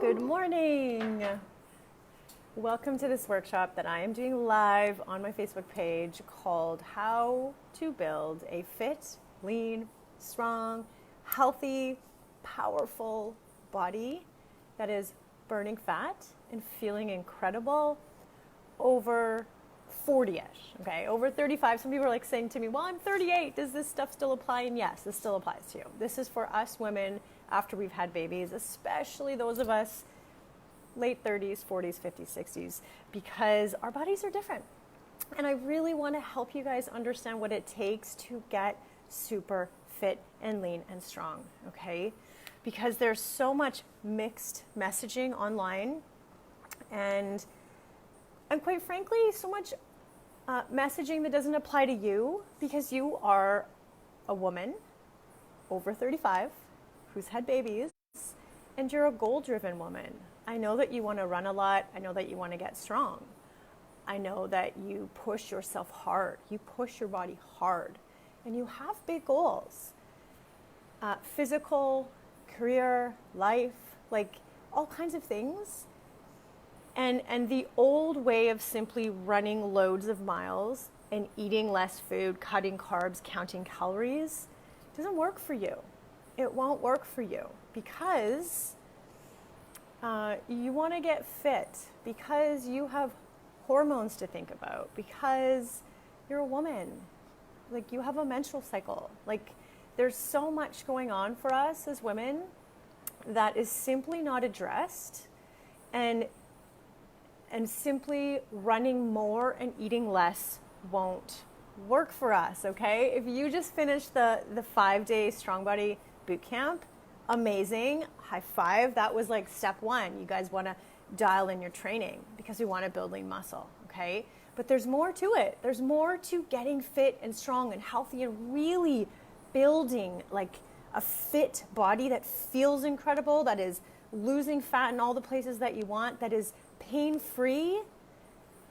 Good morning. Welcome to this workshop that I am doing live on my Facebook page called How to Build a Fit, Lean, Strong, Healthy, Powerful Body that is burning fat and feeling incredible over 40-ish, okay? Over 35. Some people are like saying to me, well, I'm 38. Does this stuff still apply? And yes, this still applies to you. This is for us women after we've had babies, especially those of us late 30s, 40s, 50s, 60s, because our bodies are different. And I really want to help you guys understand what it takes to get super fit and lean and strong, okay? Because there's so much mixed messaging online and quite frankly, so much messaging that doesn't apply to you because you are a woman over 35 who's had babies and you're a goal-driven woman. I know that you want to run a lot. I know that you want to get strong. I know that you push yourself hard. You push your body hard and you have big goals. Physical, career, life, like all kinds of things. And the old way of simply running loads of miles and eating less food, cutting carbs, counting calories, doesn't work for you. It won't work for you because you want to get fit, because you have hormones to think about, because you're a woman. Like you have a menstrual cycle. Like there's so much going on for us as women that is simply not addressed, and simply running more and eating less won't work for us, okay? If you just finished the 5-day Strong Body Bootcamp, amazing, high five. That was like step one. You guys want to dial in your training because we want to build lean muscle, okay? But there's more to it. There's more to getting fit and strong and healthy and really building like a fit body that feels incredible, that is losing fat in all the places that you want, that is pain-free,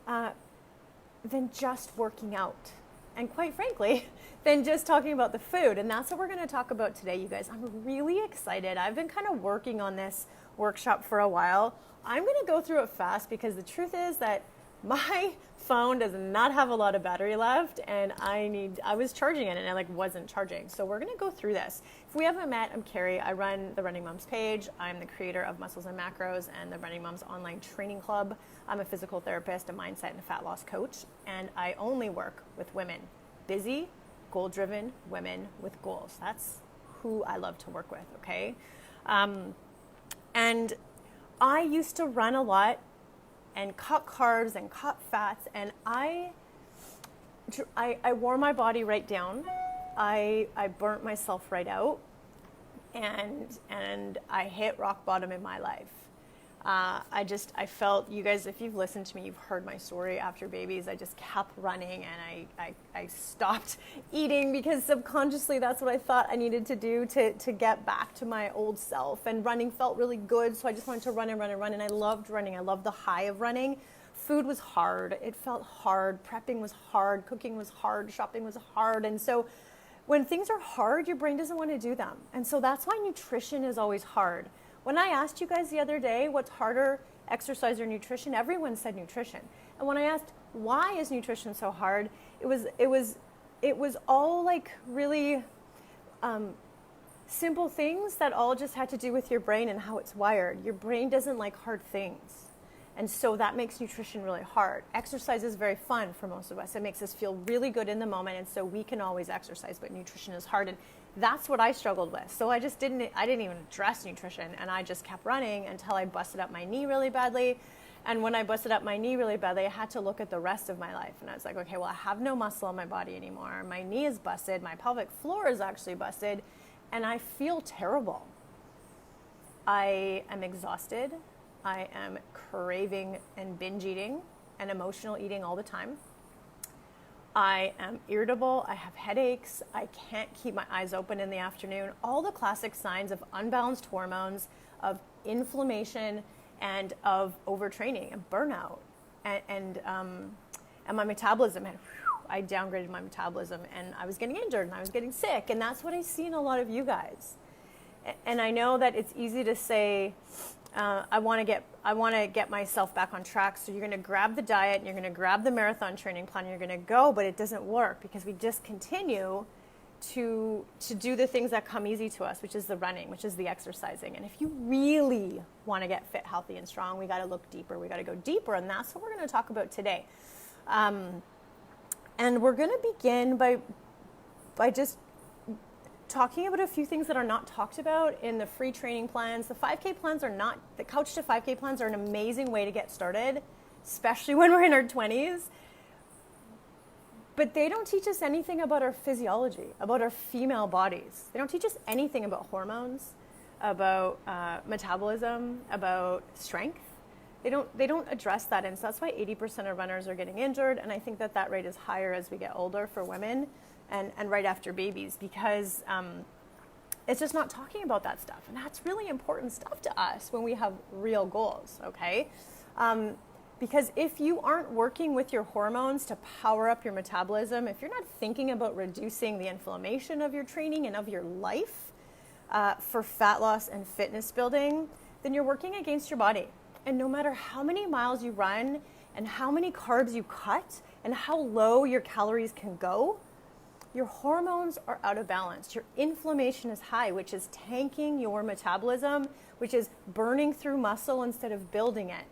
than just working out. And quite frankly, than just talking about the food. And that's what we're going to talk about today, you guys. I'm really excited. I've been kind of working on this workshop for a while. I'm going to go through it fast because the truth is that my phone does not have a lot of battery left and I was charging it and it like wasn't charging. So we're going to go through this. If we haven't met, I'm Carey. I run the Running Moms page. I'm the creator of Muscles and Macros and the Running Moms online training club. I'm a physical therapist, a mindset and a fat loss coach, and I only work with women, busy, goal-driven women with goals. That's who I love to work with, okay? And I used to run a lot and cut carbs and cut fats, and I wore my body right down. I burnt myself right out, and I hit rock bottom in my life. I felt, you guys, if you've listened to me, you've heard my story after babies. I just kept running and I stopped eating because subconsciously that's what I thought I needed to do to get back to my old self. And running felt really good, so I just wanted to run and run and run. And I loved running. I loved the high of running. Food was hard. It felt hard. Prepping was hard. Cooking was hard. Shopping was hard. And so when things are hard, your brain doesn't want to do them. And so that's why nutrition is always hard. When I asked you guys the other day what's harder, exercise or nutrition, everyone said nutrition. And when I asked why is nutrition so hard, it was all like really simple things that all just had to do with your brain and how it's wired. Your brain doesn't like hard things. And so that makes nutrition really hard. Exercise is very fun for most of us. It makes us feel really good in the moment, and so we can always exercise, but nutrition is hard. And that's what I struggled with. So I didn't even address nutrition, and I just kept running until I busted up my knee really badly. And when I busted up my knee really badly, I had to look at the rest of my life. And I was like, okay, well, I have no muscle in my body anymore. My knee is busted. My pelvic floor is actually busted. And I feel terrible. I am exhausted. I am craving and binge eating and emotional eating all the time. I am irritable. I have headaches. I can't keep my eyes open in the afternoon. All the classic signs of unbalanced hormones, of inflammation, and of overtraining and burnout. And my metabolism I downgraded my metabolism and I was getting injured and I was getting sick. And that's what I see in a lot of you guys. And I know that it's easy to say, I want to get myself back on track. So you're going to grab the diet, and you're going to grab the marathon training plan, and you're going to go, but it doesn't work because we just continue to do the things that come easy to us, which is the running, which is the exercising. And if you really want to get fit, healthy, and strong, we got to look deeper. We got to go deeper, and that's what we're going to talk about today. And we're going to begin by just talking about a few things that are not talked about in the free training plans. The 5K plans are not, the Couch to 5K plans are an amazing way to get started, especially when we're in our 20s. But they don't teach us anything about our physiology, about our female bodies. They don't teach us anything about hormones, about metabolism, about strength. They don't address that, and so that's why 80% of runners are getting injured, and I think that rate is higher as we get older for women and right after babies, because it's just not talking about that stuff, and that's really important stuff to us when we have real goals, okay? Because if you aren't working with your hormones to power up your metabolism, if you're not thinking about reducing the inflammation of your training and of your life for fat loss and fitness building, then you're working against your body. And no matter how many miles you run and how many carbs you cut and how low your calories can go, your hormones are out of balance. Your inflammation is high, which is tanking your metabolism, which is burning through muscle instead of building it.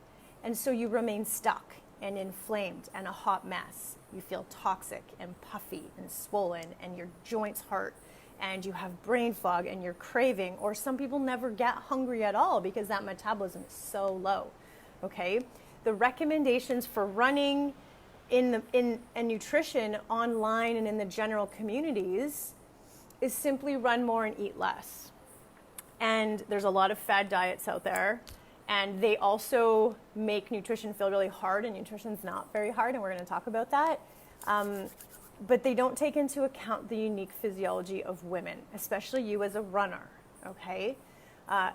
And so you remain stuck and inflamed and a hot mess. You feel toxic and puffy and swollen, and your joints hurt, and you have brain fog, and you're craving, or some people never get hungry at all because that metabolism is so low, okay? The recommendations for running and nutrition online and in the general communities is simply run more and eat less. And there's a lot of fad diets out there, and they also make nutrition feel really hard, and nutrition's not very hard, and we're going to talk about that. But they don't take into account the unique physiology of women, especially you as a runner, okay? A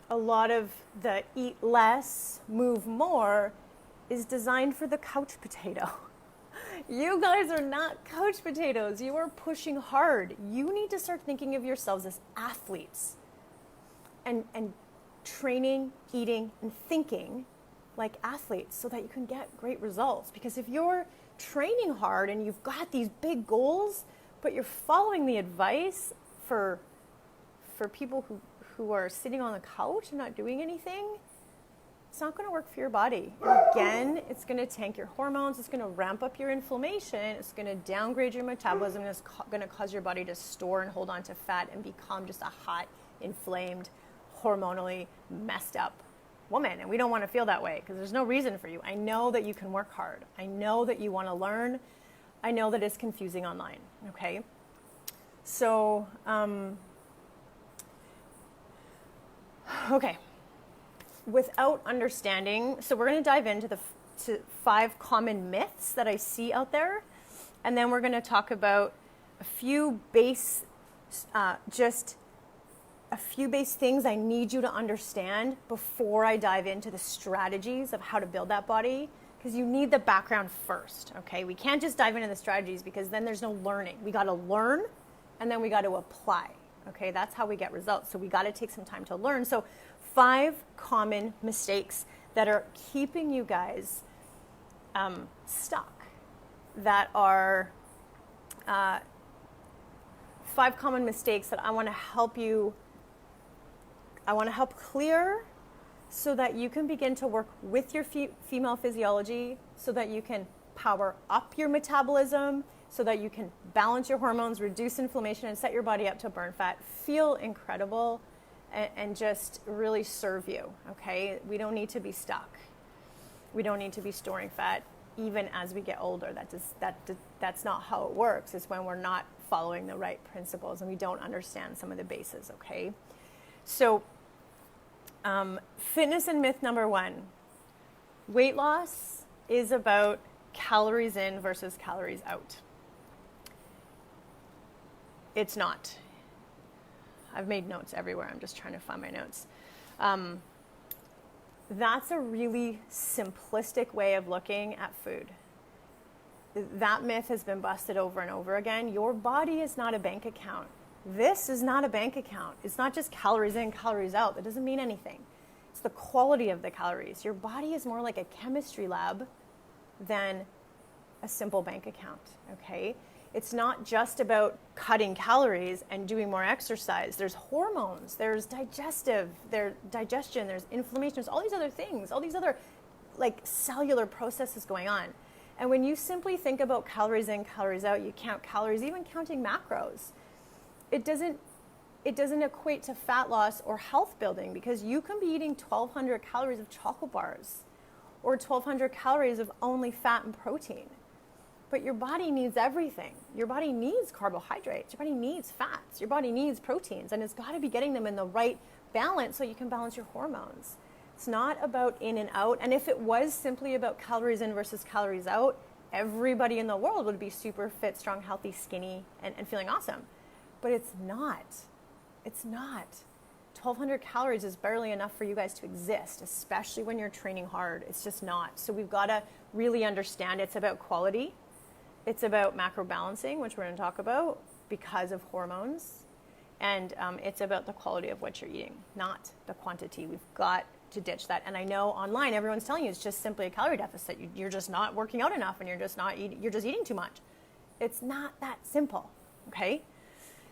lot of the eat less, move more is designed for the couch potato. You guys are not couch potatoes. You are pushing hard. You need to start thinking of yourselves as athletes and training, eating, and thinking like athletes so that you can get great results. Because if you're training hard and you've got these big goals, but you're following the advice for people who are sitting on the couch and not doing anything, it's not going to work for your body. And again, it's going to tank your hormones, it's going to ramp up your inflammation, it's going to downgrade your metabolism, and it's going to cause your body to store and hold on to fat and become just a hot, inflamed, hormonally messed up woman. And we don't want to feel that way because there's no reason for you. I know that you can work hard. I know that you want to learn. I know that it's confusing online, okay? So, okay. Without understanding, so we're going to dive into to 5 common myths that I see out there, and then we're going to talk about a few base things I need you to understand before I dive into the strategies of how to build that body, because you need the background first, okay? We can't just dive into the strategies because then there's no learning. We got to learn, and then we got to apply, okay? That's how we get results. So we got to take some time to learn. So 5 common mistakes that are keeping you guys stuck, that are 5 common mistakes that I want to help clear so that you can begin to work with your female physiology, so that you can power up your metabolism, so that you can balance your hormones, reduce inflammation, and set your body up to burn fat, feel incredible, and just really serve you, okay? We don't need to be stuck. We don't need to be storing fat even as we get older. That's not how it works. It's when we're not following the right principles and we don't understand some of the bases, okay? So, fitness and myth number 1. Weight loss is about calories in versus calories out. It's not. I've made notes everywhere. I'm just trying to find my notes. That's a really simplistic way of looking at food. That myth has been busted over and over again. Your body is not a bank account. This is not a bank account. It's not just calories in, calories out. That doesn't mean anything. It's the quality of the calories. Your body is more like a chemistry lab than a simple bank account, okay? It's not just about cutting calories and doing more exercise. There's hormones, there's digestion, there's inflammation, there's all these other things, all these other like cellular processes going on. And when you simply think about calories in, calories out, you count calories, even counting macros, it doesn't equate to fat loss or health building, because you can be eating 1,200 calories of chocolate bars or 1,200 calories of only fat and protein. But your body needs everything. Your body needs carbohydrates. Your body needs fats. Your body needs proteins. And it's got to be getting them in the right balance so you can balance your hormones. It's not about in and out. And if it was simply about calories in versus calories out, everybody in the world would be super fit, strong, healthy, skinny, and feeling awesome. But it's not. It's not. 1,200 calories is barely enough for you guys to exist, especially when you're training hard. It's just not. So we've got to really understand it's about quality. It's about macro balancing, which we're going to talk about because of hormones. And it's about the quality of what you're eating, not the quantity. We've got to ditch that. And I know online, everyone's telling you it's just simply a calorie deficit. You're just not working out enough and you're just eating too much. It's not that simple, okay?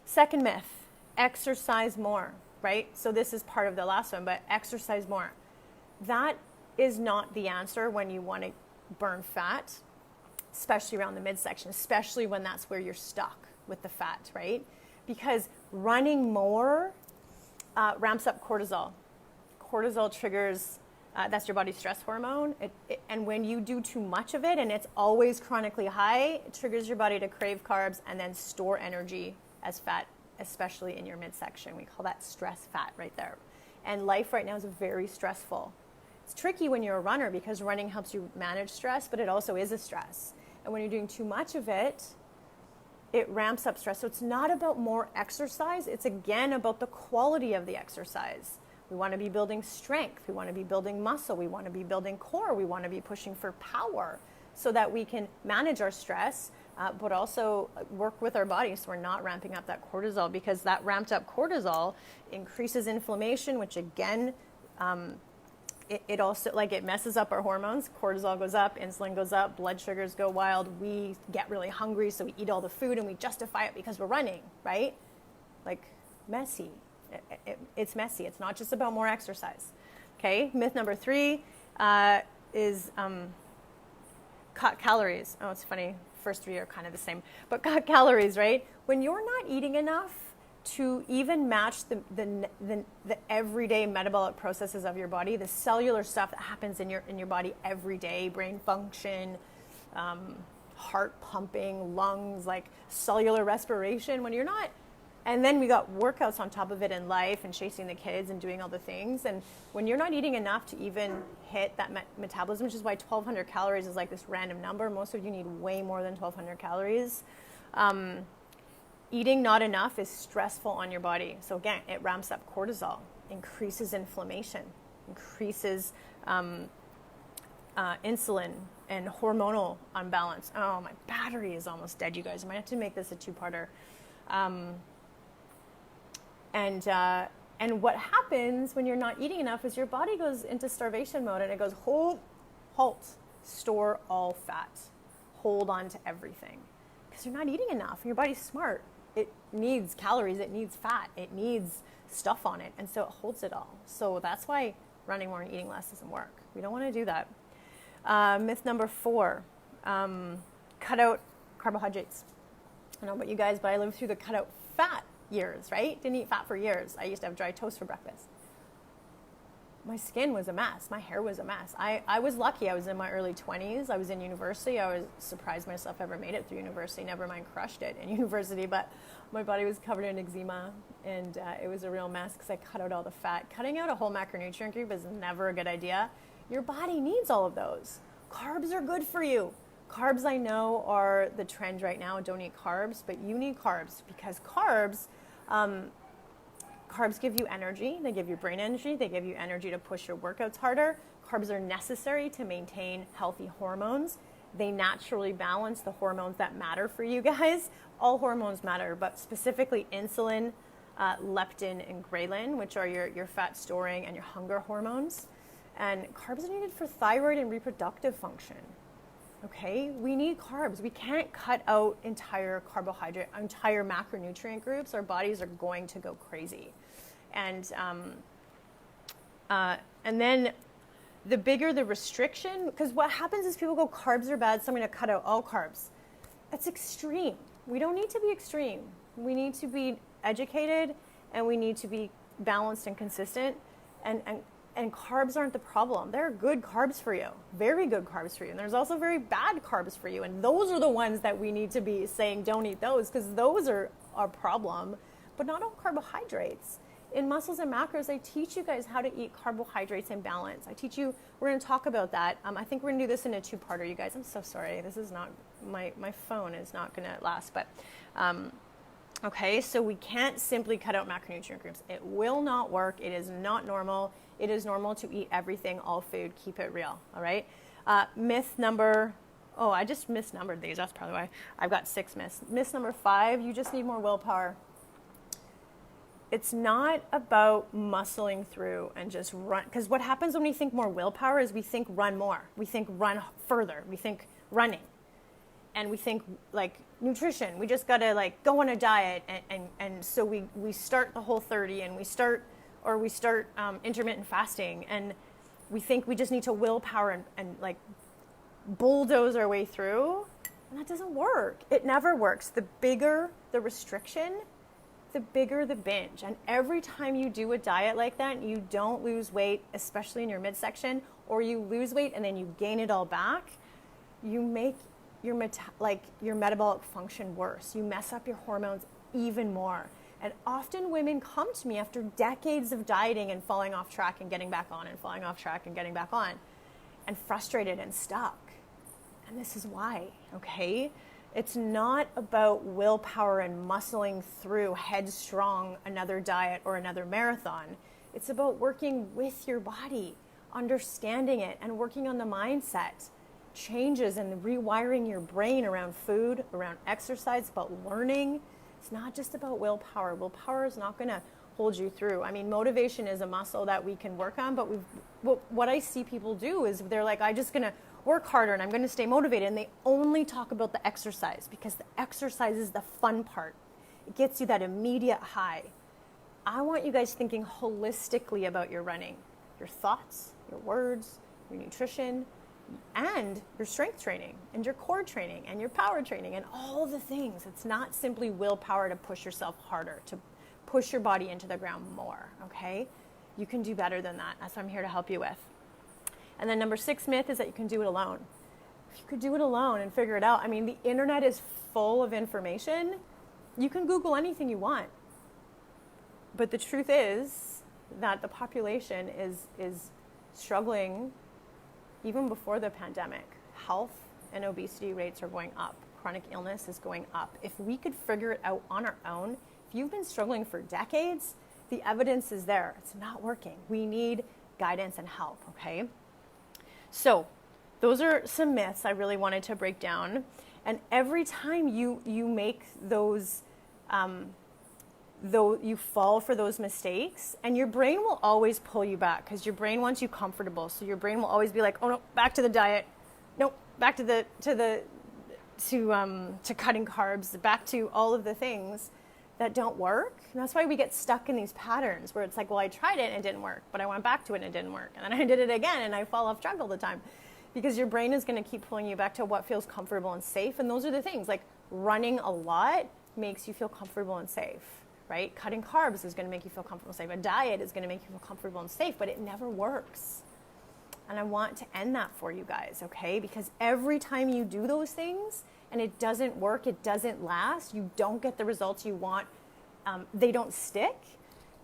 Second myth, exercise more, right? So this is part of the last one, but exercise more. That is not the answer when you want to burn fat, especially around the midsection, especially when that's where you're stuck with the fat, right? Because running more ramps up cortisol. Cortisol triggers, that's your body's stress hormone. And when you do too much of it and it's always chronically high, it triggers your body to crave carbs and then store energy as fat, especially in your midsection. We call that stress fat right there. And life right now is very stressful. It's tricky when you're a runner because running helps you manage stress, but it also is a stress. And when you're doing too much of it, it ramps up stress. So it's not about more exercise. It's again about the quality of the exercise. We want to be building strength. We want to be building muscle. We want to be building core. We want to be pushing for power so that we can manage our stress, but also work with our body so we're not ramping up that cortisol, because that ramped up cortisol increases inflammation, which again, it also, like, it messes up our hormones. Cortisol goes up, insulin goes up, blood sugars go wild. We get really hungry, so we eat all the food and we justify it because we're running, right? Like, messy. It's messy. It's not just about more exercise. Okay, myth number 3 is cut calories. Oh, it's funny. First 3 are kind of the same, but cut calories, right? When you're not eating enough to even match the everyday metabolic processes of your body, the cellular stuff that happens in your body every day, brain function, heart pumping, lungs, like cellular respiration, when you're not, and then we got workouts on top of it in life and chasing the kids and doing all the things, and when you're not eating enough to even hit that metabolism, which is why 1,200 calories is like this random number. Most of you need way more than 1,200 calories. Eating not enough is stressful on your body. So again, it ramps up cortisol, increases inflammation, increases insulin and hormonal unbalance. Oh, my battery is almost dead, you guys. I might have to make this a 2-parter. And what happens when you're not eating enough is your body goes into starvation mode and it goes, halt, store all fat, hold on to everything. Because you're not eating enough. Your body's smart. It needs calories, it needs fat, it needs stuff on it, and so it holds it all. So that's why running more and eating less doesn't work. We don't want to do that. Myth number 4, cut out carbohydrates. I don't know about you guys, but I lived through the cut out fat years, right? Didn't eat fat for years. I used to have dry toast for breakfast. My skin was a mess. My hair was a mess. I was lucky. I was in my early 20s. I was in university. I was surprised myself ever made it through university, never mind crushed it in university, but my body was covered in eczema, and it was a real mess because I cut out all the fat. Cutting out a whole macronutrient group is never a good idea. Your body needs all of those. Carbs are good for you. Carbs, I know, are the trend right now. Don't eat carbs, but you need carbs because carbs give you energy. They give you brain energy. They give you energy to push your workouts harder. Carbs are necessary to maintain healthy hormones. They naturally balance the hormones that matter for you guys. All hormones matter, but specifically insulin, leptin, and ghrelin, which are your fat storing and your hunger hormones. And carbs are needed for thyroid and reproductive function. Okay, we need carbs. We can't cut out entire carbohydrate, entire macronutrient groups. Our bodies are going to go crazy. And then the bigger the restriction, because what happens is people go, carbs are bad, so I'm going to cut out all carbs. That's extreme. We don't need to be extreme. We need to be educated, and we need to be balanced and consistent. And carbs aren't the problem. There are good carbs for you, very good carbs for you. And there's also very bad carbs for you. And those are the ones that we need to be saying, don't eat those, because those are our problem, but not all carbohydrates. In Muscles and Macros, I teach you guys how to eat carbohydrates in balance. I teach you, we're going to talk about that. I think we're going to do this in a two-parter, you guys. I'm so sorry. This is not, my phone is not going to last. But, okay, so we can't simply cut out macronutrient groups. It will not work. It is not normal. It is normal to eat everything, all food. Keep it real, all right? Myth number, I just misnumbered these. That's probably why. I've got 6 myths. Myth number 5, you just need more willpower. It's not about muscling through and just run. Because what happens when we think more willpower is we think run more. We think run further. We think running. And we think like nutrition. We just got to like go on a diet. And so we start the Whole30 and we start intermittent fasting. And we think we just need to willpower and like bulldoze our way through. And that doesn't work. It never works. The bigger the restriction, the bigger the binge. And every time you do a diet like that, you don't lose weight, especially in your midsection, or you lose weight and then you gain it all back, you make your metabolic function worse. You mess up your hormones even more. And often women come to me after decades of dieting and falling off track and getting back on and falling off track and getting back on and frustrated and stuck. And this is why, okay? It's not about willpower and muscling through headstrong another diet or another marathon. It's about working with your body, understanding it, and working on the mindset changes and rewiring your brain around food, around exercise, about learning. It's not just about willpower. Willpower is not going to hold you through. I mean, motivation is a muscle that we can work on, but what I see people do is they're like, I'm just going to work harder and I'm going to stay motivated, and they only talk about the exercise because the exercise is the fun part. It gets you that immediate high. I want you guys thinking holistically about your running, your thoughts, your words, your nutrition, and your strength training and your core training and your power training and all the things. It's not simply willpower to push yourself harder, to push your body into the ground more, okay? You can do better than that. That's what I'm here to help you with. And then number 6 myth is that you can do it alone. If you could do it alone and figure it out, I mean, the internet is full of information. You can Google anything you want. But the truth is that the population is struggling even before the pandemic. Health and obesity rates are going up. Chronic illness is going up. If we could figure it out on our own, if you've been struggling for decades, the evidence is there. It's not working. We need guidance and help, okay? So those are some myths I really wanted to break down. And every time you make those, though you fall for those mistakes, and your brain will always pull you back because your brain wants you comfortable. So your brain will always be like, oh no, back to the diet. No, back to cutting carbs, back to all of the things that don't work. And that's why we get stuck in these patterns where it's like, well, I tried it and it didn't work, but I went back to it and it didn't work. And then I did it again and I fall off track all the time because your brain is going to keep pulling you back to what feels comfortable and safe. And those are the things, like running a lot makes you feel comfortable and safe, right? Cutting carbs is going to make you feel comfortable and safe. A diet is going to make you feel comfortable and safe, but it never works. And I want to end that for you guys, okay? Because every time you do those things and it doesn't work, it doesn't last, you don't get the results you want, they don't stick,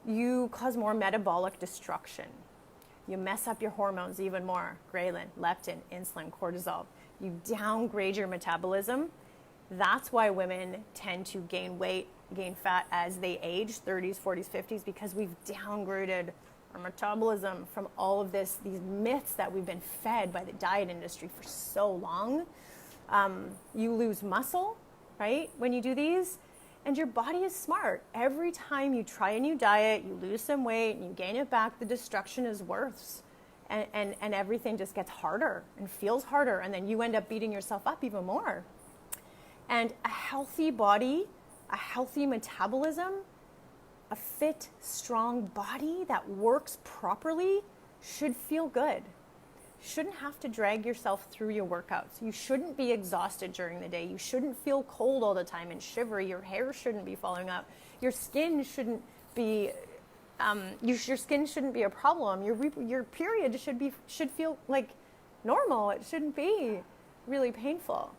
you cause more metabolic destruction. You mess up your hormones even more, ghrelin, leptin, insulin, cortisol. You downgrade your metabolism. That's why women tend to gain weight, gain fat as they age, 30s, 40s, 50s, because we've downgraded our metabolism from all of these myths that we've been fed by the diet industry for so long. You lose muscle, right, when you do these. And your body is smart. Every time you try a new diet, you lose some weight, and you gain it back, the destruction is worse. And everything just gets harder and feels harder. And then you end up beating yourself up even more. And a healthy body, a healthy metabolism, a fit, strong body that works properly should feel good. You shouldn't have to drag yourself through your workouts. You shouldn't be exhausted during the day. You shouldn't feel cold all the time and shivery. Your hair shouldn't be falling out. Your skin shouldn't be your skin shouldn't be a problem. Your period should feel like normal. It shouldn't be really painful.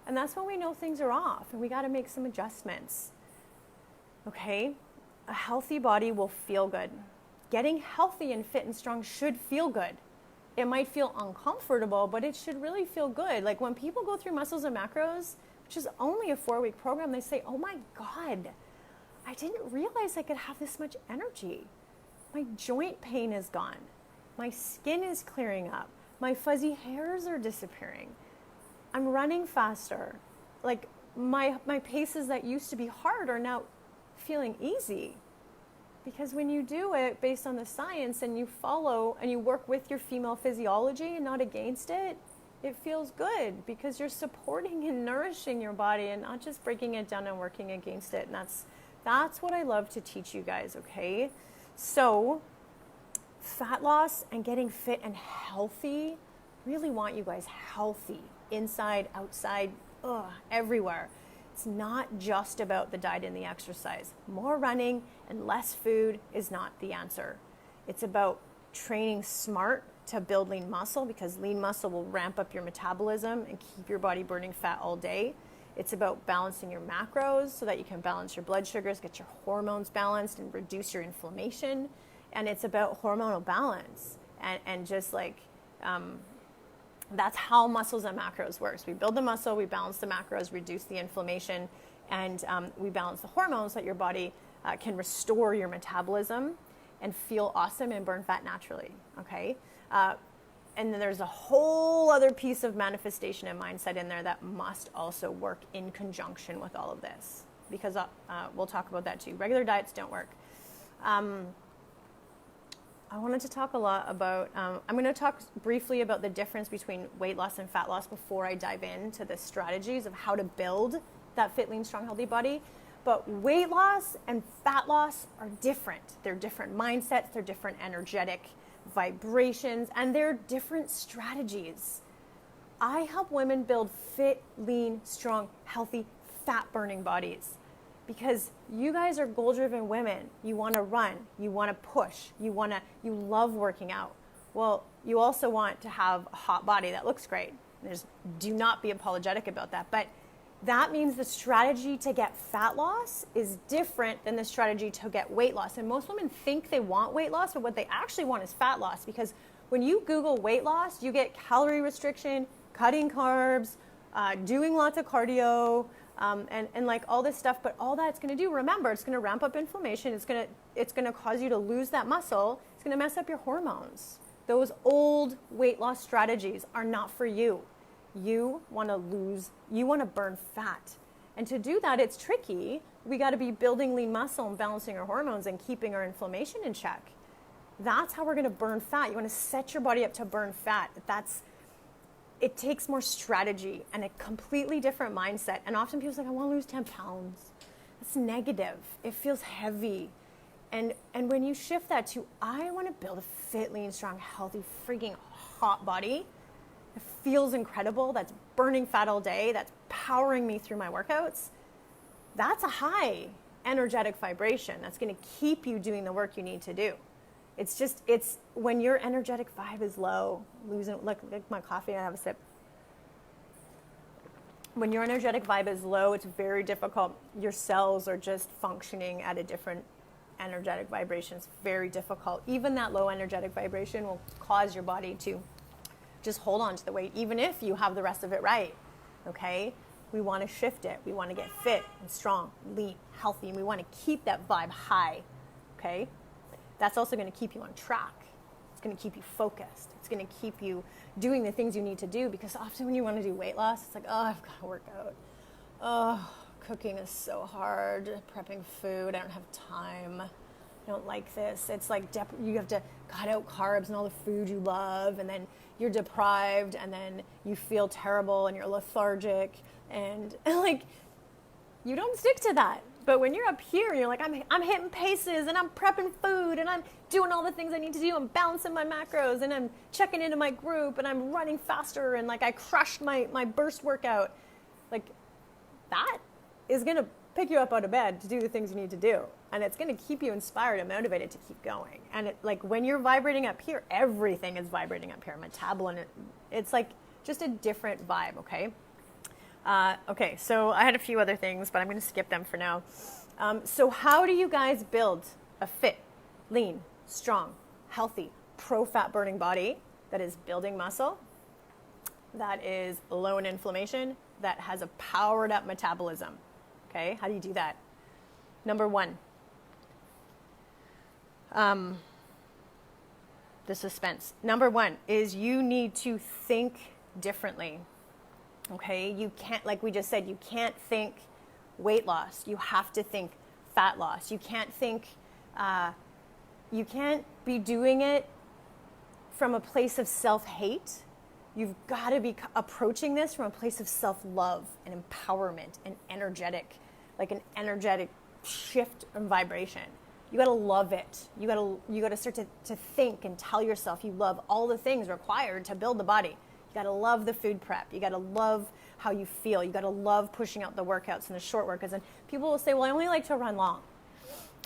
And that's when we know things are off and we got to make some adjustments. Okay? A healthy body will feel good. Getting healthy and fit and strong should feel good. It might feel uncomfortable, but it should really feel good. Like when people go through Muscles and Macros, which is only a 4-week program, they say, oh my God, I didn't realize I could have this much energy. My joint pain is gone. My skin is clearing up. My fuzzy hairs are disappearing. I'm running faster. Like my paces that used to be hard are now feeling easy. Because when you do it based on the science and you follow and you work with your female physiology and not against it, it feels good because you're supporting and nourishing your body and not just breaking it down and working against it. And that's what I love to teach you guys, okay? So fat loss and getting fit and healthy, really want you guys healthy, inside, outside, everywhere. It's not just about the diet and the exercise. More running and less food is not the answer. It's about training smart to build lean muscle because lean muscle will ramp up your metabolism and keep your body burning fat all day. It's about balancing your macros so that you can balance your blood sugars, get your hormones balanced and reduce your inflammation. And it's about hormonal balance and just like, that's how Muscles and Macros works. We build the muscle, we balance the macros, reduce the inflammation, and we balance the hormones so that your body can restore your metabolism and feel awesome and burn fat naturally, okay? And then there's a whole other piece of manifestation and mindset in there that must also work in conjunction with all of this because we'll talk about that too. Regular diets don't work. I wanted to talk a lot about, I'm going to talk briefly about the difference between weight loss and fat loss before I dive into the strategies of how to build that fit, lean, strong, healthy body. But weight loss and fat loss are different. They're different mindsets, they're different energetic vibrations, and they're different strategies. I help women build fit, lean, strong, healthy, fat-burning bodies. Because you guys are goal-driven women. You want to run, you want to push, you love working out. Well, you also want to have a hot body that looks great. Do not be apologetic about that. But that means the strategy to get fat loss is different than the strategy to get weight loss. And most women think they want weight loss, but what they actually want is fat loss. Because when you Google weight loss, you get calorie restriction, cutting carbs, doing lots of cardio, and like all this stuff. But all that's going to do, remember, it's going to ramp up inflammation. It's going to cause you to lose that muscle. It's going to mess up your hormones. Those old weight loss strategies are not for you. You want to burn fat. And to do that, it's tricky. We got to be building lean muscle and balancing our hormones and keeping our inflammation in check. That's how we're going to burn fat. You want to set your body up to burn fat. It takes more strategy and a completely different mindset. And often people say, I want to lose 10 pounds. That's negative. It feels heavy. And when you shift that to, I want to build a fit, lean, strong, healthy, freaking hot body that feels incredible, that's burning fat all day, that's powering me through my workouts, that's a high energetic vibration. That's going to keep you doing the work you need to do. It's when your energetic vibe is low, like my coffee, I have a sip. When your energetic vibe is low, it's very difficult. Your cells are just functioning at a different energetic vibration. It's very difficult. Even that low energetic vibration will cause your body to just hold on to the weight, even if you have the rest of it right, okay? We want to shift it. We want to get fit and strong, lean, healthy, and we want to keep that vibe high, okay? That's also going to keep you on track It's going to keep you focused. It's going to keep you doing the things you need to do, because often when you want to do weight loss, it's like, oh, I've got to work out. Oh, cooking is so hard. Prepping food, I don't have time. I don't like this. It's like you have to cut out carbs and all the food you love, and then you're deprived, and then you feel terrible and you're lethargic, and like, you don't stick to that. But when you're up here, you're like, I'm hitting paces, and I'm prepping food, and I'm doing all the things I need to do. I'm balancing my macros, and I'm checking into my group, and I'm running faster, and like I crushed my burst workout. Like, that is going to pick you up out of bed to do the things you need to do. And it's going to keep you inspired and motivated to keep going. And it, like, when you're vibrating up here, everything is vibrating up here. Metabolism, it's like just a different vibe, okay? Okay, so I had a few other things, but I'm going to skip them for now. So how do you guys build a fit, lean, strong, healthy, pro-fat burning body that is building muscle, that is low in inflammation, that has a powered up metabolism? Okay, how do you do that? Number one, the suspense. Number one is you need to think differently. Okay, you can't, like we just said, you can't think weight loss. You have to think fat loss. You can't think, you can't be doing it from a place of self-hate. You've got to be approaching this from a place of self-love and empowerment and energetic, like an energetic shift in vibration. You got to love it. You got to start to think and tell yourself you love all the things required to build the body. You got to love the food prep. You got to love how you feel. You got to love pushing out the workouts and the short workouts. And people will say, well, I only like to run long.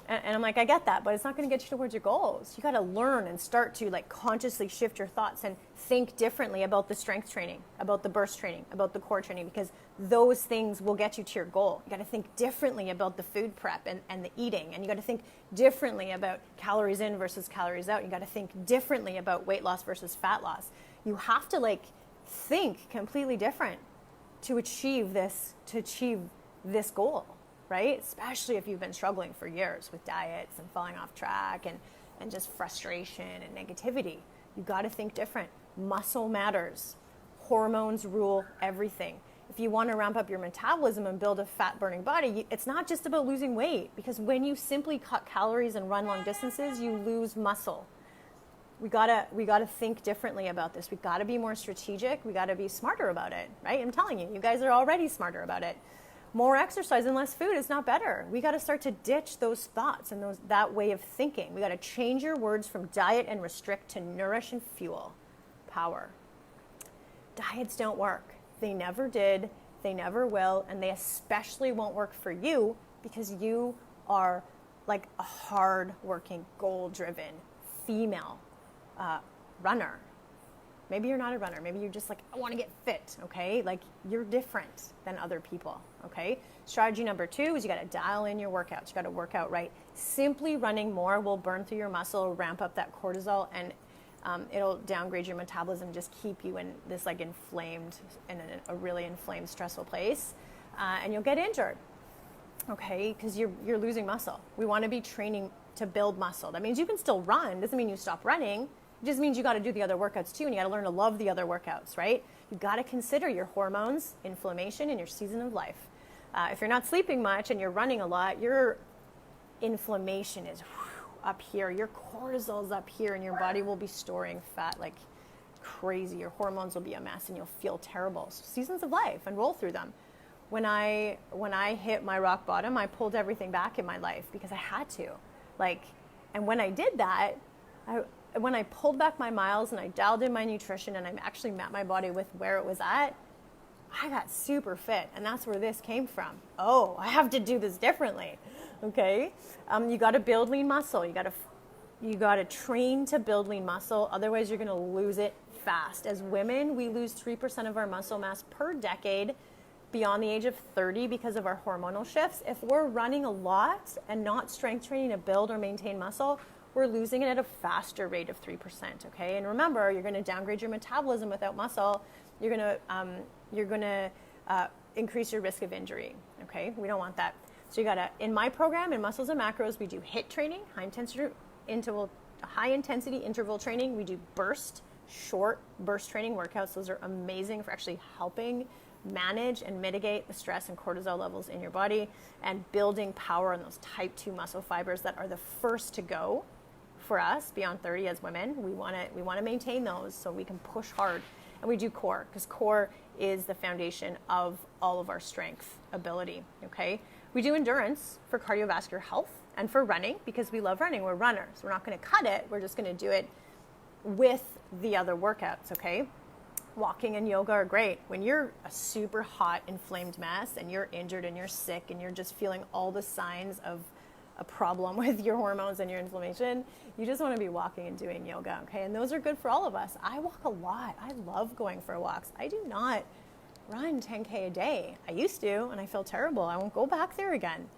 And I'm like, I get that, but it's not going to get you towards your goals. You got to learn and start to like consciously shift your thoughts and think differently about the strength training, about the burst training, about the core training, because those things will get you to your goal. You got to think differently about the food prep and the eating. And you got to think differently about calories in versus calories out. You got to think differently about weight loss versus fat loss. You have to like think completely different to achieve this goal. Right? Especially if you've been struggling for years with diets and falling off track and just frustration and negativity. You got to think different. Muscle matters. Hormones rule everything. If you want to ramp up your metabolism and build a fat burning body, it's not just about losing weight, because when you simply cut calories and run long distances, you lose muscle. We gotta think differently about this. We gotta be more strategic. We gotta be smarter about it, right? I'm telling you, you guys are already smarter about it. More exercise and less food is not better. We got to start to ditch those thoughts and that way of thinking. We got to change your words from diet and restrict to nourish and fuel. Power. Diets don't work. They never did. They never will. And they especially won't work for you because you are like a hard-working, goal-driven female runner. Maybe you're not a runner. Maybe you're just like, I want to get fit, okay? Like, you're different than other people, okay? Strategy number 2 is you got to dial in your workouts. You got to work out right. Simply running more will burn through your muscle, ramp up that cortisol, and it'll downgrade your metabolism, just keep you in this like inflamed, in a really inflamed, stressful place, and you'll get injured, okay? Because you're losing muscle. We want to be training to build muscle. That means you can still run. Doesn't mean you stop running. It just means you got to do the other workouts too, and you got to learn to love the other workouts, right? You got to consider your hormones, inflammation, and your season of life. If you're not sleeping much and you're running a lot, your inflammation is up here, your cortisol's up here, and your body will be storing fat like crazy. Your hormones will be a mess, and you'll feel terrible. So seasons of life, and roll through them. When I hit my rock bottom, I pulled everything back in my life because I had to. And when I did that, when I pulled back my miles and I dialed in my nutrition and I actually met my body with where it was at, I got super fit. And that's where this came from. Oh, I have to do this differently. Okay. You got to build lean muscle. You got to train to build lean muscle. Otherwise you're going to lose it fast. As women, we lose 3% of our muscle mass per decade beyond the age of 30 because of our hormonal shifts. If we're running a lot and not strength training to build or maintain muscle, we're losing it at a faster rate of 3%, okay? And remember, you're going to downgrade your metabolism without muscle. You're going to increase your risk of injury, okay? We don't want that. So you got to, in my program, in Muscles and Macros, we do HIIT training, high intensity high intensity interval training. We do short burst training workouts. Those are amazing for actually helping manage and mitigate the stress and cortisol levels in your body and building power on those type 2 muscle fibers that are the first to go for us beyond 30 as women. We want to maintain those so we can push hard. And we do core, because core is the foundation of all of our strength ability, okay? We do endurance for cardiovascular health and for running, because we love running. We're runners. We're not going to cut it. We're just going to do it with the other workouts, okay? Walking and yoga are great. When you're a super hot, inflamed mess and you're injured and you're sick and you're just feeling all the signs of a problem with your hormones and your inflammation, you just want to be walking and doing yoga, okay? And those are good for all of us. I walk a lot. I love going for walks. I do not run 10K a day. I used to, and I feel terrible. I won't go back there again.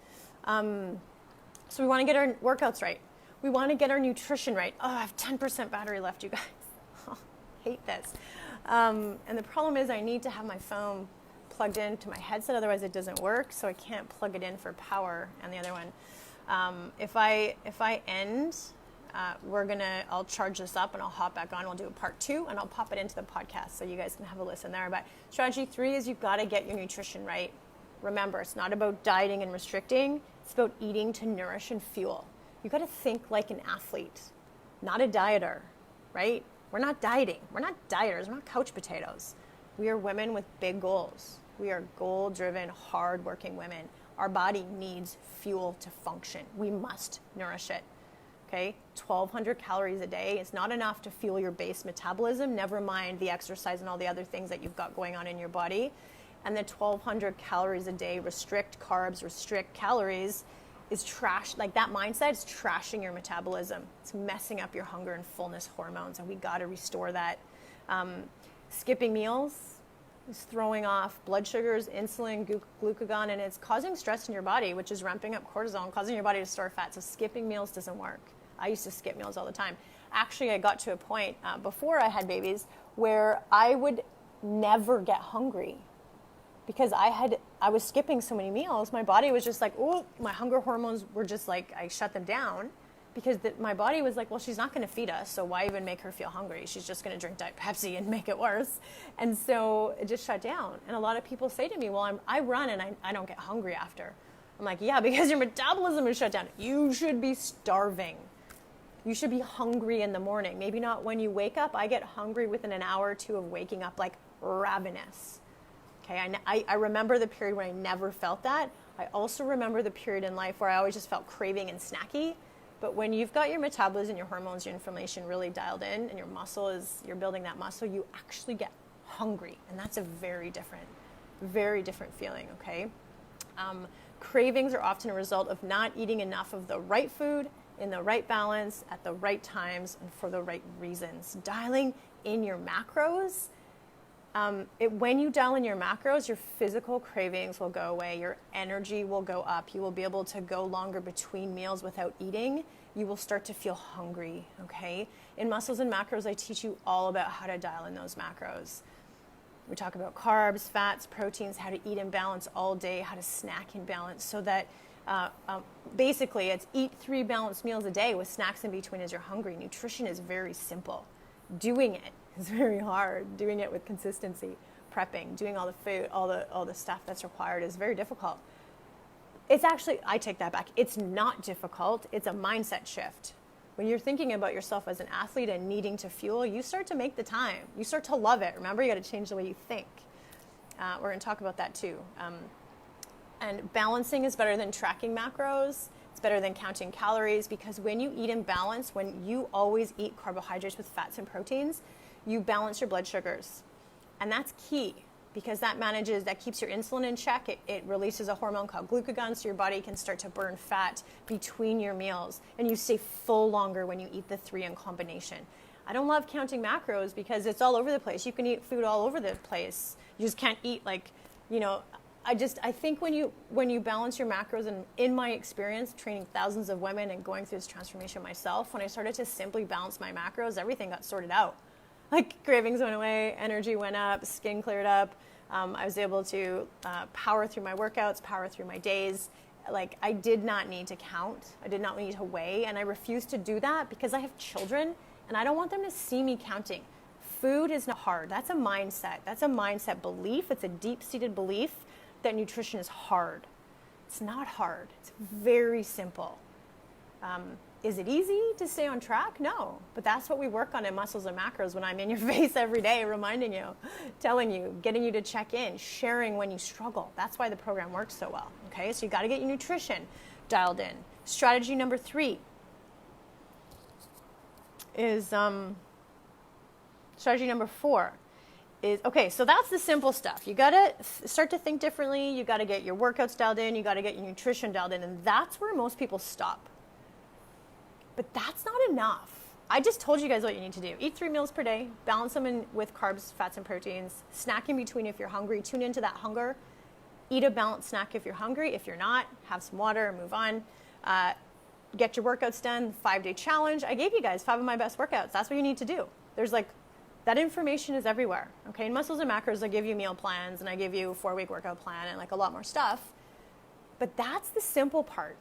So we want to get our workouts right. We want to get our nutrition right. Oh, I have 10% battery left, you guys. Oh, hate this. And the problem is I need to have my phone plugged into my headset, otherwise it doesn't work, so I can't plug it in for power. And the other one, if I end, I'll charge this up and I'll hop back on. We'll do a part 2 and I'll pop it into the podcast so you guys can have a listen there. But strategy 3 is you've got to get your nutrition right. Remember, it's not about dieting and restricting. It's about eating to nourish and fuel. You've got to think like an athlete, not a dieter, right? We're not dieting. We're not dieters. We're not couch potatoes. We are women with big goals. We are goal-driven, hard-working women. Our body needs fuel to function. We must nourish it, okay? 1,200 calories a day is not enough to fuel your base metabolism, never mind the exercise and all the other things that you've got going on in your body. And the 1,200 calories a day, restrict carbs, restrict calories, is trash. Like, that mindset is trashing your metabolism. It's messing up your hunger and fullness hormones, and we got to restore that. Skipping meals is throwing off blood sugars, insulin, glucagon, and it's causing stress in your body, which is ramping up cortisol and causing your body to store fat. So skipping meals doesn't work. I used to skip meals all the time. Actually, I got to a point before I had babies where I would never get hungry. Because I was skipping so many meals, my body was just like, oh, my hunger hormones were just like, I shut them down because my body was like, well, she's not going to feed us, so why even make her feel hungry? She's just going to drink Diet Pepsi and make it worse. And so it just shut down. And a lot of people say to me, well, I run and I don't get hungry after. I'm like, yeah, because your metabolism is shut down. You should be starving. You should be hungry in the morning. Maybe not when you wake up. I get hungry within an hour or 2 of waking up, like ravenous. Okay, I remember the period when I never felt that. I also remember the period in life where I always just felt craving and snacky. But when you've got your metabolism, your hormones, your inflammation really dialed in, and your muscle you're building that muscle, you actually get hungry. And that's a very different feeling, okay? Cravings are often a result of not eating enough of the right food, in the right balance, at the right times, and for the right reasons. Dialing in your macros, when you dial in your macros, your physical cravings will go away. Your energy will go up. You will be able to go longer between meals without eating. You will start to feel hungry, okay? In Muscles and Macros, I teach you all about how to dial in those macros. We talk about carbs, fats, proteins, how to eat in balance all day, how to snack in balance, so that basically it's eat 3 balanced meals a day with snacks in between as you're hungry. Nutrition is very simple. Doing it is very hard. Doing it with consistency, prepping, doing all the food, all the stuff that's required is very difficult. It's actually, I take that back. It's not difficult. It's a mindset shift. When you're thinking about yourself as an athlete and needing to fuel, you start to make the time. You start to love it. Remember, you got to change the way you think. We're going to talk about that too. And balancing is better than tracking macros. It's better than counting calories, because when you eat in balance, when you always eat carbohydrates with fats and proteins, you balance your blood sugars. And that's key, because that keeps your insulin in check. It releases a hormone called glucagon, so your body can start to burn fat between your meals. And you stay full longer when you eat the 3 in combination. I don't love counting macros because it's all over the place. You can eat food all over the place. You just can't eat I think when you balance your macros, and in my experience training thousands of women and going through this transformation myself, when I started to simply balance my macros, everything got sorted out. Like, cravings went away, energy went up, skin cleared up. I was able to power through my workouts, power through my days. Like, I did not need to count. I did not need to weigh. And I refused to do that because I have children and I don't want them to see me counting. Food is not hard. That's a mindset. That's a mindset belief. It's a deep-seated belief that nutrition is hard. It's not hard. It's very simple. Is it easy to stay on track? No. But that's what we work on in Muscles and Macros when I'm in your face every day, reminding you, telling you, getting you to check in, sharing when you struggle. That's why the program works so well. Okay, so you got to get your nutrition dialed in. Strategy number 3 is, strategy number 4 is, okay, so that's the simple stuff. You got to start to think differently. You got to get your workouts dialed in. You got to get your nutrition dialed in. And that's where most people stop. But that's not enough. I just told you guys what you need to do. Eat 3 meals per day. Balance them in with carbs, fats, and proteins. Snack in between if you're hungry. Tune into that hunger. Eat a balanced snack if you're hungry. If you're not, have some water and move on. Get your workouts done. 5-day challenge. I gave you guys 5 of my best workouts. That's what you need to do. There's like, that information is everywhere. Okay, in Muscles and Macros, I give you meal plans and I give you a 4-week workout plan and like a lot more stuff. But that's the simple part.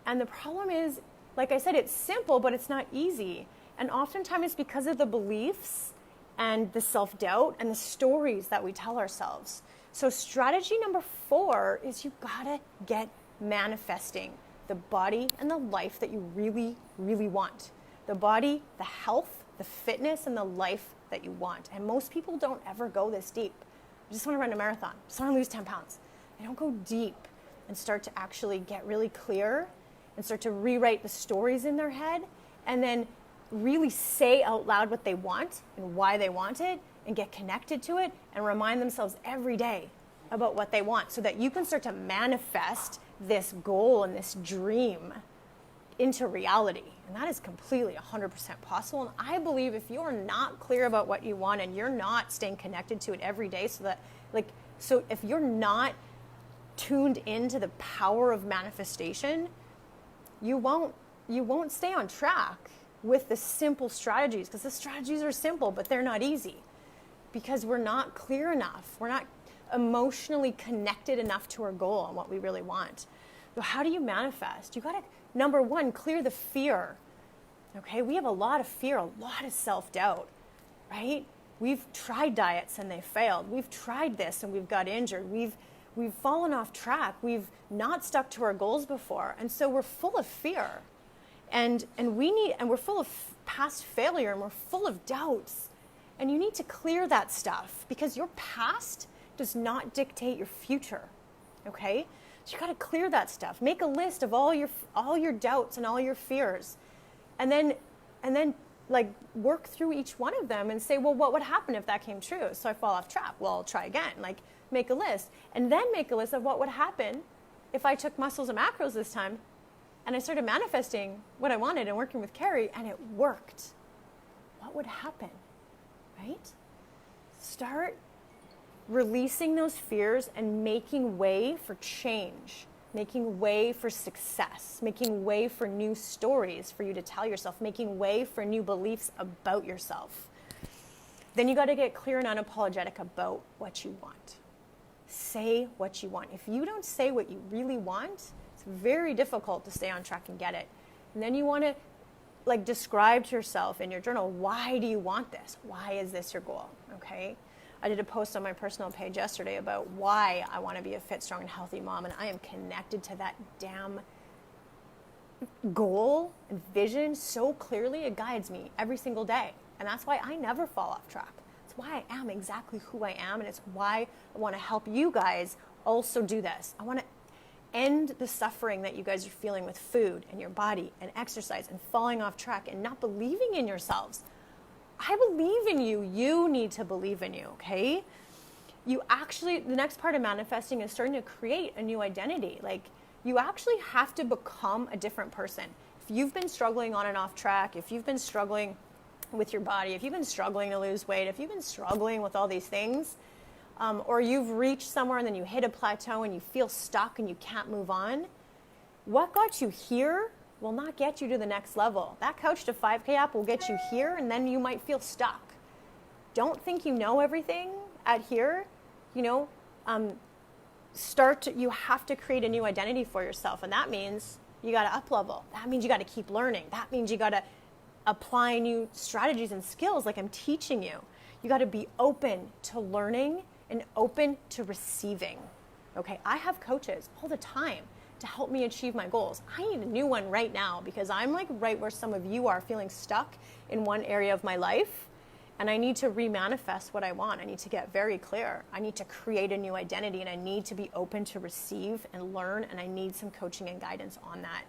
And the problem is, like I said, it's simple, but it's not easy. And oftentimes it's because of the beliefs and the self-doubt and the stories that we tell ourselves. So strategy number 4 is you gotta get manifesting the body and the life that you really, really want. The body, the health, the fitness, and the life that you want. And most people don't ever go this deep. I just want to run a marathon. I just want to lose 10 pounds. They don't go deep and start to actually get really clear and start to rewrite the stories in their head and then really say out loud what they want and why they want it and get connected to it and remind themselves every day about what they want so that you can start to manifest this goal and this dream into reality. And that is completely 100% possible. And I believe if you're not clear about what you want and you're not staying connected to it every day so if you're not tuned into the power of manifestation, you won't stay on track with the simple strategies, because the strategies are simple, but they're not easy because we're not clear enough. We're not emotionally connected enough to our goal and what we really want. So how do you manifest? You got to, number 1, clear the fear. Okay, we have a lot of fear, a lot of self-doubt, right? We've tried diets and they failed. We've tried this and we've got injured. We've fallen off track. We've not stuck to our goals before. And so we're full of fear. And we're full of past failure and we're full of doubts. And you need to clear that stuff because your past does not dictate your future. Okay? So you got to clear that stuff. Make a list of all your doubts and all your fears. And then like work through each one of them and say, well, what would happen if that came true? So I fall off track. Well, I'll try again. Like, make a list. And then make a list of what would happen if I took Muscles and Macros this time and I started manifesting what I wanted and working with Carey and it worked. What would happen, right? Start releasing those fears and making way for change, making way for success, making way for new stories for you to tell yourself, making way for new beliefs about yourself. Then you got to get clear and unapologetic about what you want. Say what you want. If you don't say what you really want, it's very difficult to stay on track and get it. And then you want to like describe to yourself in your journal, why do you want this? Why is this your goal? Okay? I did a post on my personal page yesterday about why I want to be a fit, strong, and healthy mom, and I am connected to that damn goal and vision so clearly. It guides me every single day, and that's why I never fall off track. It's why I am exactly who I am, and it's why I want to help you guys also do this. I want to end the suffering that you guys are feeling with food and your body and exercise and falling off track and not believing in yourselves. I believe in you. You need to believe in you, okay? You actually, the next part of manifesting is starting to create a new identity. Like, you actually have to become a different person. If you've been struggling on and off track, if you've been struggling with your body, if you've been struggling to lose weight, if you've been struggling with all these things, or you've reached somewhere and then you hit a plateau and you feel stuck and you can't move on, what got you here will not get you to the next level. That Couch to 5K app will get you here, and then you might feel stuck. Don't think you know everything at here. You know, you have to create a new identity for yourself. And that means you got to up level. That means you got to keep learning. That means you got to apply new strategies and skills like I'm teaching you. You got to be open to learning and open to receiving. Okay, I have coaches all the time to help me achieve my goals. I need a new one right now because I'm like right where some of you are, feeling stuck in one area of my life. And I need to remanifest what I want. I need to get very clear. I need to create a new identity, and I need to be open to receive and learn, and I need some coaching and guidance on that.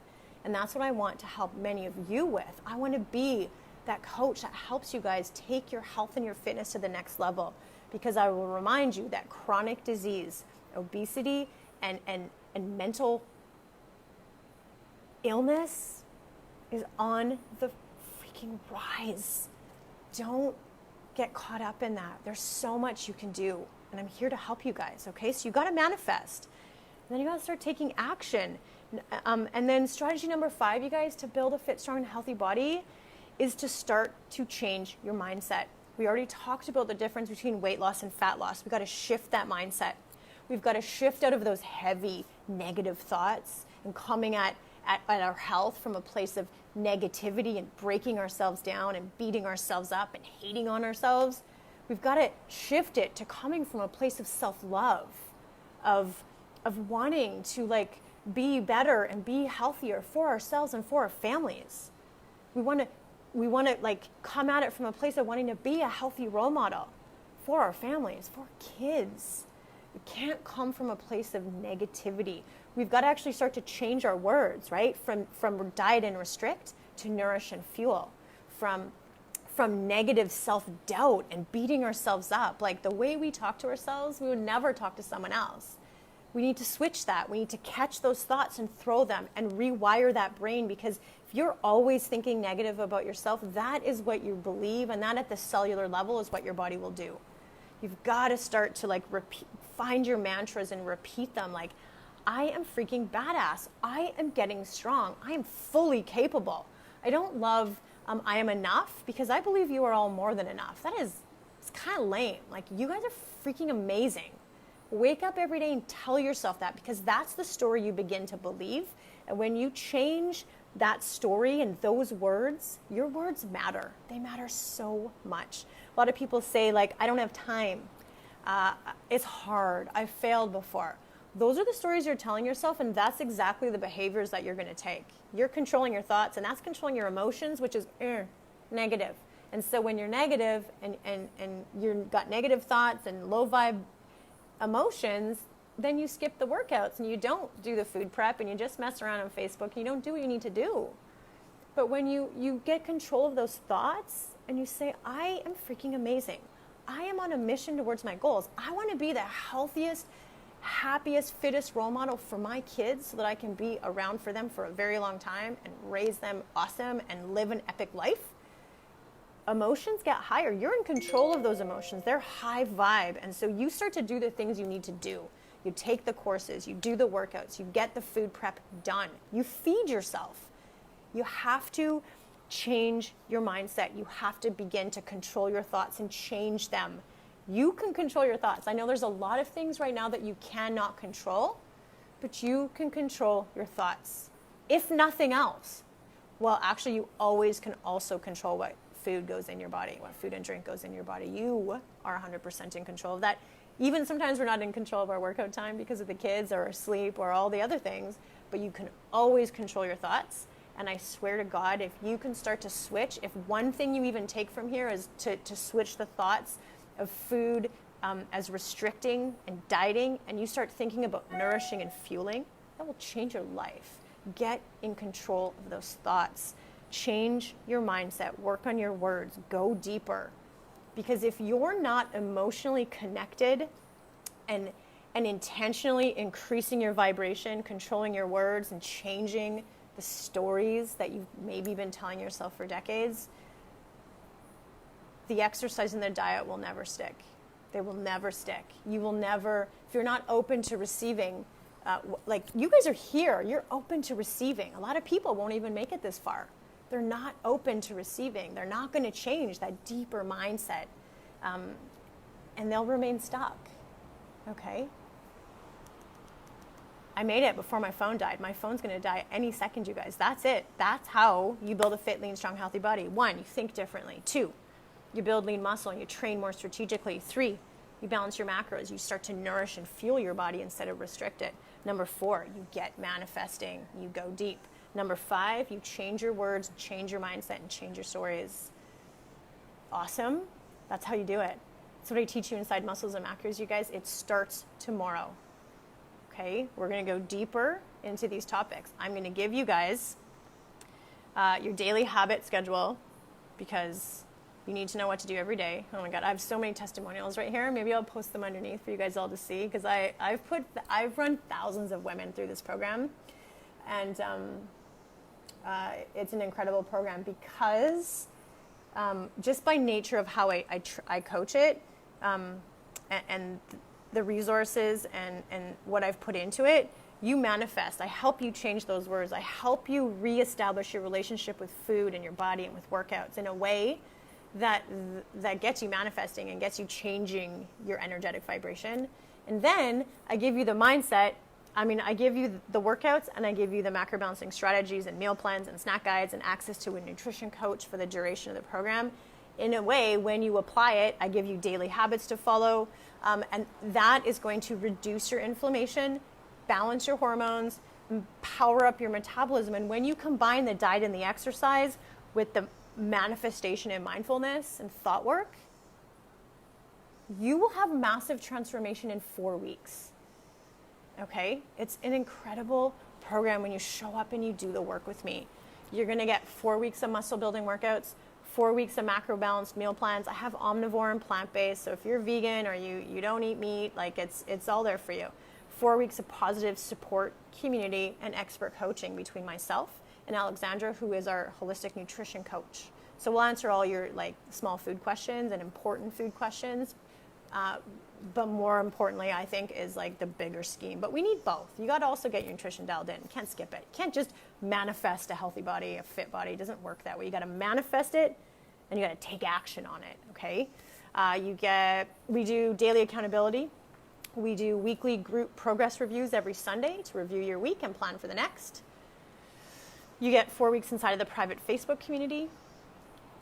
And that's what I want to help many of you with. I want to be that coach that helps you guys take your health and your fitness to the next level, because I will remind you that chronic disease, obesity, and mental illness is on the freaking rise. Don't get caught up in that. There's so much you can do, and I'm here to help you guys, okay? So you got to manifest. And then you got to start taking action. And then strategy number 5, you guys, to build a fit, strong, and healthy body is to start to change your mindset. We already talked about the difference between weight loss and fat loss. We've got to shift that mindset. We've got to shift out of those heavy negative thoughts and coming at our health from a place of negativity and breaking ourselves down and beating ourselves up and hating on ourselves. We've got to shift it to coming from a place of self-love, of wanting to like be better and be healthier for ourselves and for our families. We want to like come at it from a place of wanting to be a healthy role model for our families, for kids. We can't come from a place of negativity. We've got to actually start to change our words, right? From diet and restrict to nourish and fuel. From negative self-doubt and beating ourselves up. Like the way we talk to ourselves, we would never talk to someone else. We need to switch that. We need to catch those thoughts and throw them and rewire that brain, because if you're always thinking negative about yourself, that is what you believe, and that at the cellular level is what your body will do. You've got to start to like find your mantras and repeat them, like, I am freaking badass. I am getting strong. I am fully capable. I don't love I am enough, because I believe you are all more than enough. It's kind of lame. Like, you guys are freaking amazing. Wake up every day and tell yourself that, because that's the story you begin to believe. And when you change that story and those words, your words matter. They matter so much. A lot of people say, like, I don't have time. It's hard. I've failed before. Those are the stories you're telling yourself, and that's exactly the behaviors that you're going to take. You're controlling your thoughts, and that's controlling your emotions, which is negative. And so when you're negative and you've got negative thoughts and low vibe emotions, then you skip the workouts and you don't do the food prep and you just mess around on Facebook and you don't do what you need to do. But when you get control of those thoughts and you say, I am freaking amazing. I am on a mission towards my goals. I want to be the healthiest, happiest, fittest role model for my kids so that I can be around for them for a very long time and raise them awesome and live an epic life. Emotions get higher. You're in control of those emotions. They're high vibe. And so you start to do the things you need to do. You take the courses, you do the workouts, you get the food prep done. You feed yourself. You have to change your mindset. You have to begin to control your thoughts and change them. You can control your thoughts. I know there's a lot of things right now that you cannot control, but you can control your thoughts. If nothing else, well, actually, you always can also control what food goes in your body, what food and drink goes in your body. You are 100% in control of that. Even sometimes we're not in control of our workout time because of the kids or our sleep or all the other things, but you can always control your thoughts. And I swear to God, if you can start to switch, if one thing you even take from here is to switch the thoughts of food as restricting and dieting, and you start thinking about nourishing and fueling, that will change your life. Get in control of those thoughts. Change your mindset. Work on your words. Go deeper. Because if you're not emotionally connected and intentionally increasing your vibration, controlling your words, and changing the stories that you've maybe been telling yourself for decades, the exercise and the diet will never stick. They will never stick. You will never, if you're not open to receiving, like you guys are here, you're open to receiving. A lot of people won't even make it this far. They're not open to receiving. They're not going to change that deeper mindset. And they'll remain stuck. Okay? I made it before my phone died. My phone's going to die any second, you guys. That's it. That's how you build a fit, lean, strong, healthy body. 1, you think differently. 2, you build lean muscle and you train more strategically. 3, you balance your macros. You start to nourish and fuel your body instead of restrict it. Number 4, you get manifesting. You go deep. Number 5, you change your words, change your mindset, and change your stories. Awesome. That's how you do it. That's what I teach you inside Muscles and Macros, you guys. It starts tomorrow. Okay? We're going to go deeper into these topics. I'm going to give you guys your daily habit schedule because you need to know what to do every day. Oh my God, I have so many testimonials right here. Maybe I'll post them underneath for you guys all to see because I've run thousands of women through this program, and it's an incredible program because just by nature of how I coach it, and the resources and what I've put into it, you manifest. I help you change those words. I help you reestablish your relationship with food and your body and with workouts in a way that gets you manifesting and gets you changing your energetic vibration. And then I give you the mindset. I give you the workouts and I give you the macro balancing strategies and meal plans and snack guides and access to a nutrition coach for the duration of the program. In a way, when you apply it, I give you daily habits to follow. And that is going to reduce your inflammation, balance your hormones, and power up your metabolism. And when you combine the diet and the exercise with the manifestation and mindfulness and thought work, you will have massive transformation in 4 weeks. Okay? It's an incredible program when you show up and you do the work with me. You're going to get 4 weeks of muscle building workouts, 4 weeks of macro balanced meal plans. I have omnivore and plant-based, so if you're vegan or you don't eat meat, like it's all there for you. 4 weeks of positive support, community, and expert coaching between myself and Alexandra, who is our holistic nutrition coach. So we'll answer all your like small food questions and important food questions. But more importantly, I think, is like the bigger scheme. But we need both. You got to also get your nutrition dialed in. You can't skip it. You can't just manifest a healthy body, a fit body. It doesn't work that way. You got to manifest it and you got to take action on it, okay? We do daily accountability. We do weekly group progress reviews every Sunday to review your week and plan for the next. You get 4 weeks inside of the private Facebook community.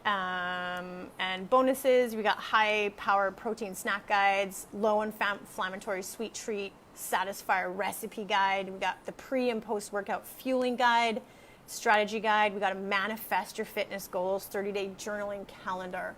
And bonuses, we got high power protein snack guides, low inflammatory sweet treat, satisfier recipe guide. We got the pre and post workout fueling guide, strategy guide. We got a manifest your fitness goals, 30-day journaling calendar.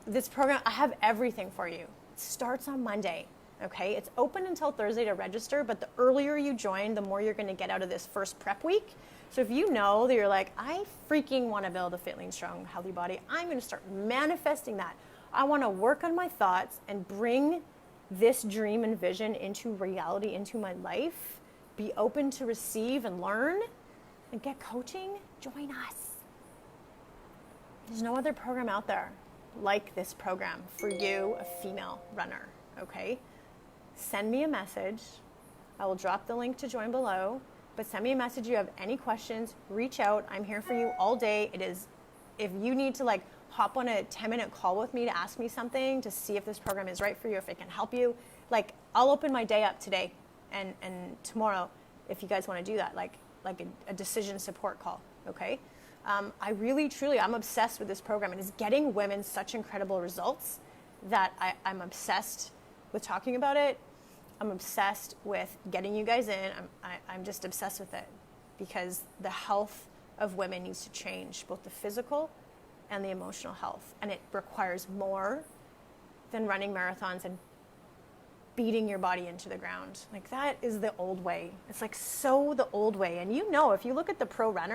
This program, I have everything for you. It starts on Monday. Okay, it's open until Thursday to register, but the earlier you join, the more you're going to get out of this first prep week. So if you know that you're like, I freaking want to build a fit, lean, strong, healthy body, I'm going to start manifesting that. I want to work on my thoughts and bring this dream and vision into reality, into my life, be open to receive and learn and get coaching, join us. There's no other program out there like this program for you, a female runner, okay? Send me a message. I will drop the link to join below, but send me a message if you have any questions. Reach out. I'm here for you all day. It is, if you need to like hop on a 10-minute call with me to ask me something to see if this program is right for you, if it can help you, like I'll open my day up today and tomorrow if you guys want to do that, like a decision support call, okay? I really, truly, I'm obsessed with this program. It is getting women such incredible results that I'm obsessed with talking about it. I'm obsessed with getting you guys in. I'm just obsessed with it because the health of women needs to change, both the physical and the emotional health. And it requires more than running marathons and beating your body into the ground. Like that is the old way. It's like so the old way. And you know, if you look at the pro runners,